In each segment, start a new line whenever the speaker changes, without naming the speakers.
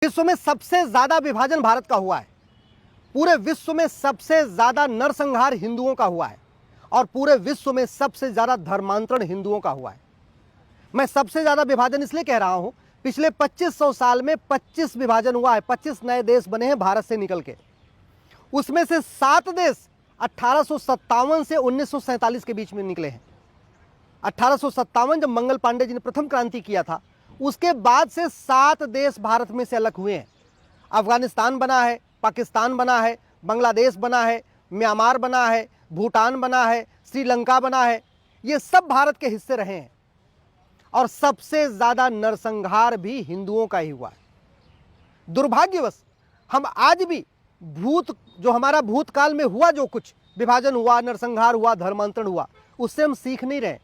विश्व में सबसे ज्यादा विभाजन भारत का हुआ है। पूरे विश्व में सबसे ज्यादा नरसंहार हिंदुओं का हुआ है और पूरे विश्व में सबसे ज्यादा धर्मांतरण हिंदुओं का हुआ है। मैं सबसे ज्यादा विभाजन इसलिए कह रहा हूं, पिछले 2500 साल में 25 विभाजन हुआ है, 25 नए देश बने हैं भारत से निकल के। उसमें से 7 देश 1857 से 1947 के बीच में निकले हैं। 1857 जब मंगल पांडे जी ने प्रथम क्रांति किया था, उसके बाद से 7 देश भारत में से अलग हुए हैं। अफगानिस्तान बना है, पाकिस्तान बना है, बांग्लादेश बना है, म्यांमार बना है, भूटान बना है, श्रीलंका बना है। ये सब भारत के हिस्से रहे हैं और सबसे ज्यादा नरसंहार भी हिंदुओं का ही हुआ है। दुर्भाग्यवश हम आज भी जो हमारा भूतकाल में हुआ, जो कुछ विभाजन हुआ, नरसंहार हुआ, धर्मांतरण हुआ, उससे हम सीख नहीं रहे।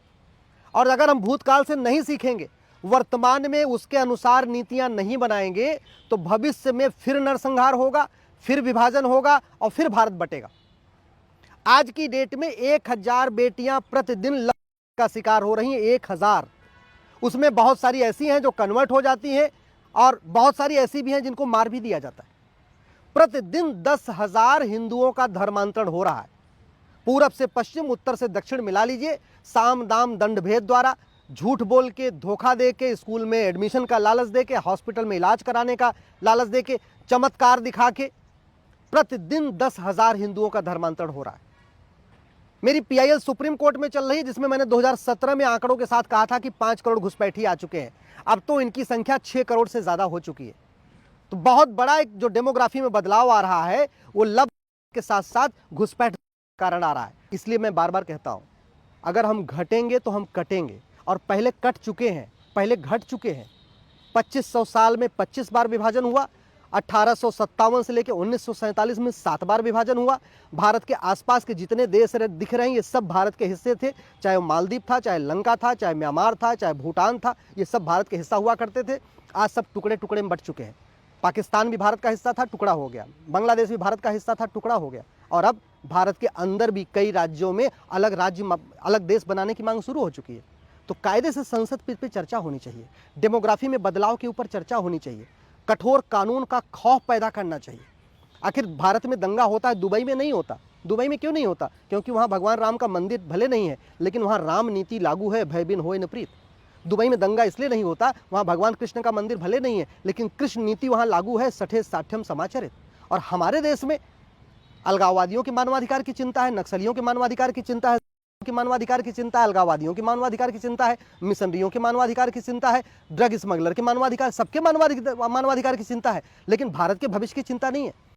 और अगर हम भूतकाल से नहीं सीखेंगे, वर्तमान में उसके अनुसार नीतियां नहीं बनाएंगे, तो भविष्य में फिर नरसंहार होगा, फिर विभाजन होगा और फिर भारत बटेगा। आज की डेट में 1000 बेटियां प्रतिदिन का शिकार हो रही हैं। 1000। उसमें बहुत सारी ऐसी हैं जो कन्वर्ट हो जाती हैं और बहुत सारी ऐसी भी हैं जिनको मार भी दिया जाता है। प्रतिदिन 10,000 हिंदुओं का धर्मांतरण हो रहा है। पूरब से पश्चिम, उत्तर से दक्षिण मिला लीजिए। साम दाम दंड भेद द्वारा, झूठ बोल के, धोखा दे के, स्कूल में एडमिशन का लालच दे के, हॉस्पिटल में इलाज कराने का लालच दे के, चमत्कार दिखा के प्रतिदिन 10,000 हिंदुओं का धर्मांतरण हो रहा है। मेरी पीआईएल सुप्रीम कोर्ट में चल रही है, जिसमें मैंने 2017 में आंकड़ों के साथ कहा था कि 5 करोड़ घुसपैठी आ चुके हैं। अब तो इनकी संख्या 6 करोड़ से ज्यादा हो चुकी है। तो बहुत बड़ा एक जो डेमोग्राफी में बदलाव आ रहा है, वो लव के साथ साथ घुसपैठ कारण आ रहा है। इसलिए मैं बार बार कहता हूं, अगर हम घटेंगे तो हम कटेंगे, और पहले कट चुके हैं, पहले घट चुके हैं। 2500 साल में 25 बार विभाजन हुआ। 1857 से लेकर 1947 में 7 बार विभाजन हुआ। भारत के आसपास के जितने देश दिख रहे हैं, ये सब भारत के हिस्से थे। चाहे वो मालदीव था, चाहे लंका था, चाहे म्यांमार था, चाहे भूटान था, ये सब भारत के हिस्सा हुआ करते थे। आज सब टुकड़े टुकड़े में बट चुके हैं। पाकिस्तान भी भारत का हिस्सा था, टुकड़ा हो गया। बांग्लादेश भी भारत का हिस्सा था, टुकड़ा हो गया। और अब भारत के अंदर भी कई राज्यों में अलग राज्य, अलग देश बनाने की मांग शुरू हो चुकी है। तो कायदे से संसद पे चर्चा होनी चाहिए। डेमोग्राफी में बदलाव के ऊपर चर्चा होनी चाहिए। कठोर कानून का खौफ पैदा करना चाहिए। आखिर भारत में दंगा होता है, दुबई में नहीं होता। दुबई में क्यों नहीं होता? क्योंकि वहां भगवान राम का मंदिर भले नहीं है, लेकिन वहां राम नीति लागू है, भय बिन होए न प्रीत। दुबई में दंगा इसलिए नहीं होता, वहां भगवान कृष्ण का मंदिर भले नहीं है, लेकिन कृष्ण नीति वहां लागू है, सठे साठ्यम समाचरित। और हमारे देश में अलगाववादियों के मानवाधिकार की चिंता है, नक्सलियों के मानवाधिकार की चिंता है, की मानवाधिकार की चिंता है, अलगाववादियों के मानवाधिकार की चिंता है, मिशनरियों के मानवाधिकार की चिंता है, ड्रग स्मगलर के मानवाधिकार, सबके मानवाधिकार की चिंता है, लेकिन भारत के भविष्य की चिंता नहीं है।